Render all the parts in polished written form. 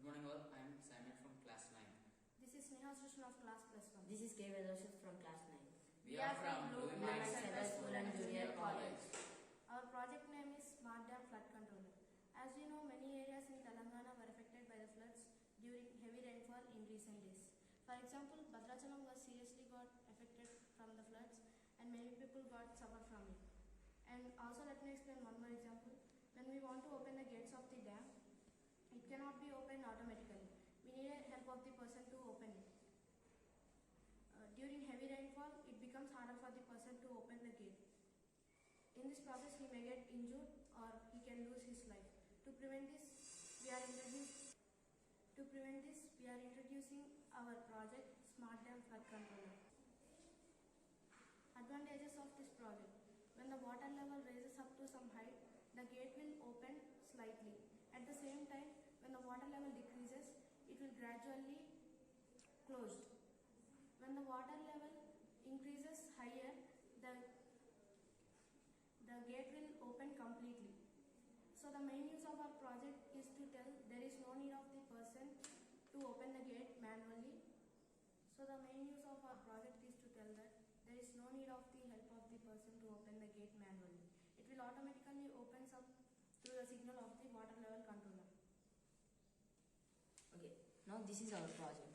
Good morning all, I am Simon from class 9. This is Neha Sushan of class +1. This is K. Vedoshit from class 9. We are from Blue Mind Center School and Junior College. Our project name is Smart Dam Flood Controller. As you know, many areas in Telangana were affected by the floods during heavy rainfall in recent days. For example, Bhadrachalam was seriously got affected from the floods and many people got suffered from it. And also let me explain one more example. When we want to open the gates of the dam, it cannot be opened automatically. We need the help of the person to open it. During heavy rainfall, it becomes harder for the person to open the gate. In this process, he may get injured or he can lose his life. To prevent this, we are introducing our project Smart Dam Flood Controller. Advantages of this project: when the water level raises up to some height, the gate will open slightly. At the same time, when the water level decreases, it will gradually close. When the water level increases higher, the gate will open completely. So the main use of our project is to tell there is no need of the person to open the gate manually. So the main use of our project is to tell that there is no need of the help of the person to open the gate manually. It will automatically opens up through the signal of the water level controller. Okay, now this is our project.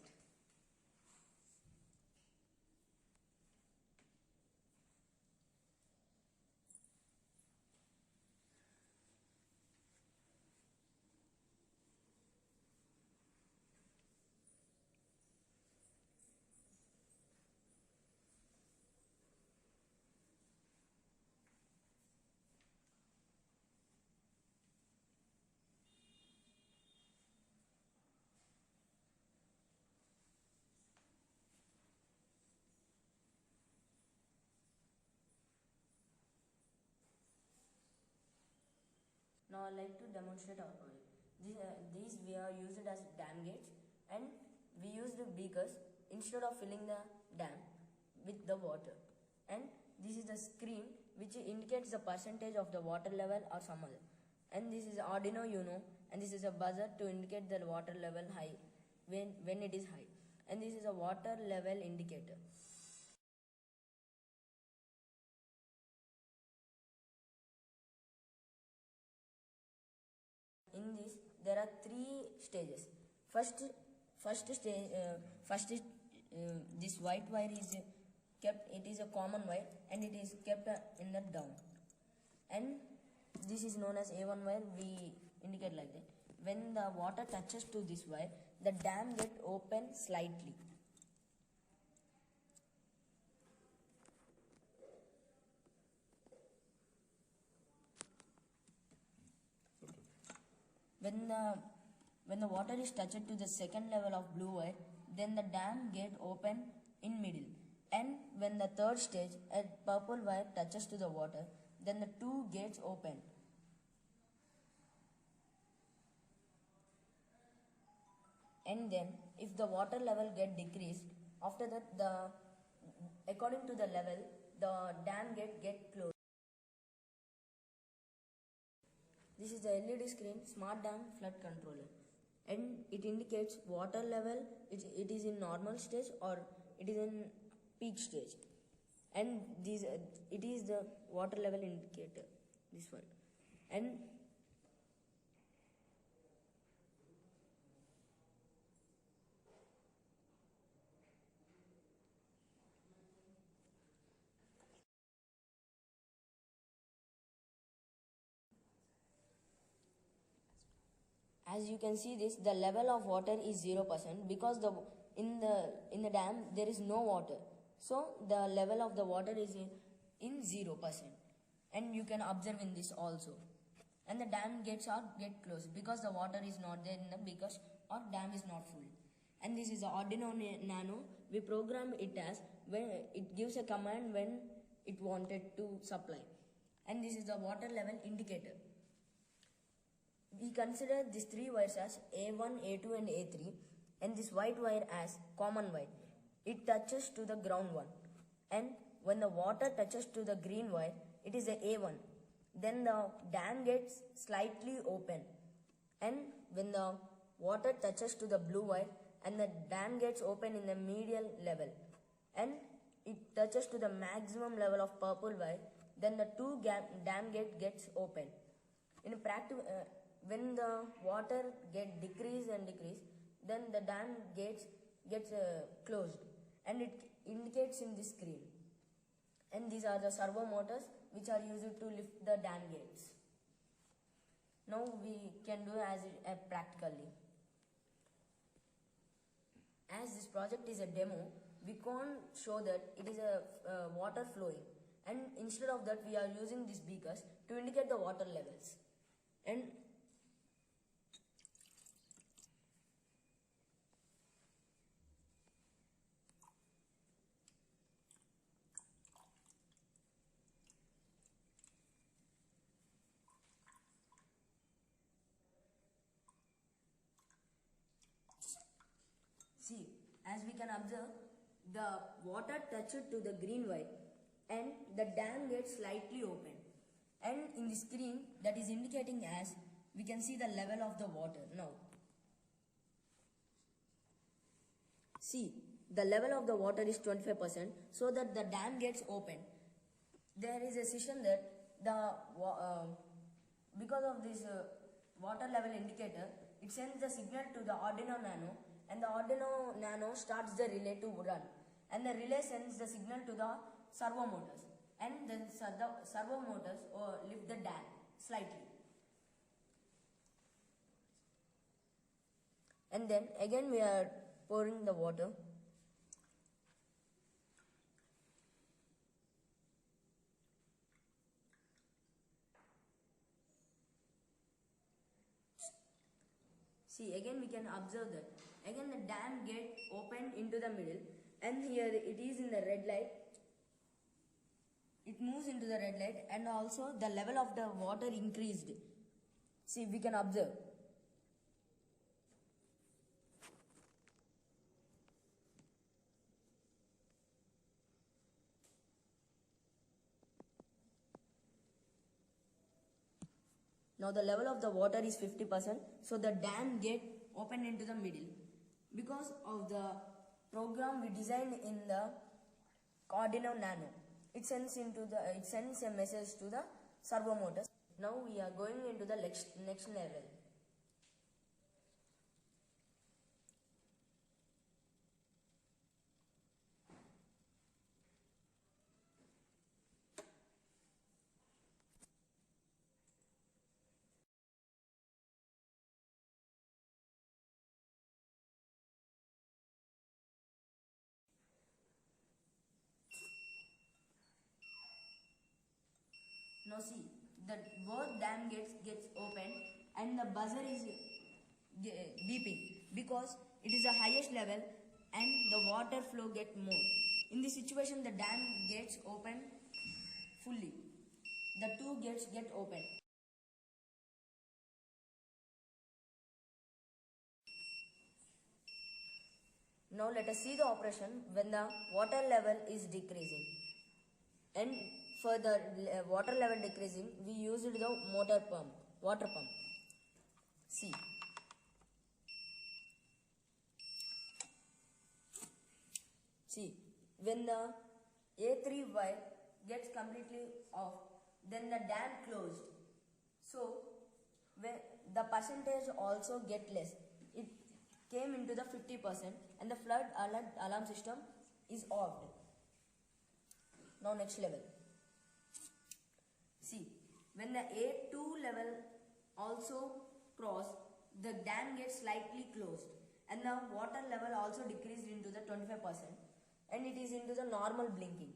Now I like to demonstrate our project. These we are used as dam gates, and we used beakers instead of filling the dam with the water. And this is the screen which indicates the percentage of the water level or some other. And this is Arduino Uno, and this is a buzzer to indicate the water level high when it is high. And this is a water level indicator. In this, there are 3 stages. First stage, this white wire is kept. It is a common wire, and it is kept in the down. And this is known as A1 wire. We indicate like that. When the water touches to this wire, the dam gets open slightly. When the water is touched to the second level of blue wire, then the dam gate open in middle. And when the third stage, a purple wire touches to the water, then the 2 gates open. And then, if the water level get decreased, after that, according to the level, the dam gate get closed. This is the LED screen Smart Dam Flood Controller, and it indicates water level. It is in normal stage or it is in peak stage, and it is the water level indicator, this one. And as you can see, the level of water is 0% because in the dam there is no water. So the level of the water is in 0%, and you can observe in this also. And the dam gates get closed because the water is not there in the beakers or dam is not full. And this is the Arduino Nano. We program it as when it gives a command when it wanted to supply. And this is the water level indicator. We consider these 3 wires as A1, A2 and A3, and this white wire as common wire. It touches to the ground one, and when the water touches to the green wire, it is a A1. Then the dam gets slightly open, and when the water touches to the blue wire and the dam gets open in the medial level and it touches to the maximum level of purple wire, then the dam gate gets open. In practice, when the water get decrease and decrease, then the dam gets closed and it indicates in this screen. And these are the servo motors which are used to lift the dam gates. Now we can do as practically. As this project is a demo, we can't show that it is a water flowing, and instead of that we are using these beakers to indicate the water levels. And see, as we can observe, the water touched to the green wire and the dam gets slightly open. And in the screen that is indicating as we can see the level of the water now. See, the level of the water is 25%, so that the dam gets open. There is a decision that because of this water level indicator, it sends the signal to the Arduino Nano, and the Arduino Nano starts the relay to run, and the relay sends the signal to the servo motors, and then the servo motors lift the dam slightly. And then again we are pouring the water. See, again we can observe that again the dam gate opened into the middle, and here it is in the red light. It moves into the red light, and also the level of the water increased. See, we can observe. Now the level of the water is 50%, so the dam gate opened into the middle. Because of the program we designed in the Arduino Nano, it sends a message to the servo motors. Now we are going into the next level. Now see, the both dam gets open and the buzzer is beeping because it is the highest level and the water flow get more. In this situation, the dam gets open fully. The two gates get open. Now let us see the operation when the water level is decreasing. And for the water level decreasing, we used the water pump. See. See, when the A3 wire gets completely off, then the dam closed. So, when the percentage also get less. It came into the 50% and the flood alarm system is offed. Now next level. See, when the A2 level also crossed, the dam gets slightly closed and the water level also decreased into the 25% and it is into the normal blinking.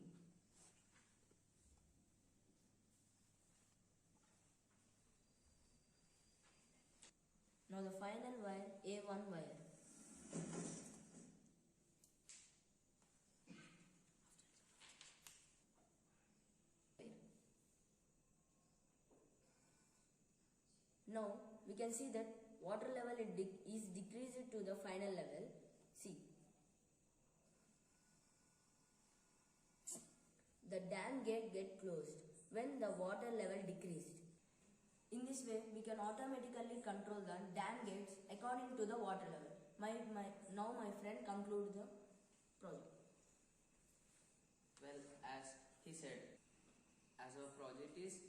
Now the final wire, A1 wire. Now we can see that water level is decreased to the final level. See, the dam gate get closed when the water level decreased. In this this way, we can automatically control the dam gates according to the water level. Now my friend concludes the project. Well, as he said, as our project is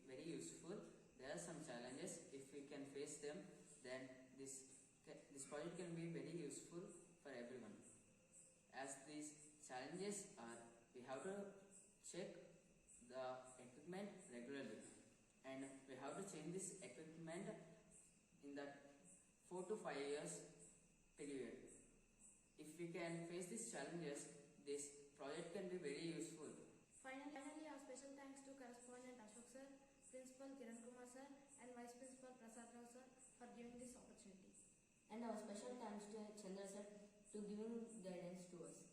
very useful, there are some challenges. If we can face them, then this project can be very useful for everyone. As these challenges are, we have to check the equipment regularly, and we have to change this equipment in that 4 to 5 years period. If we can face these challenges, this project can be very useful. Finally, our special thanks to correspondent Ashok sir, Principal Kiran Kumar sir, and Vice Principal Prasad Rao sir for giving this opportunity. And our special thanks to Chandra sir to giving guidance to us.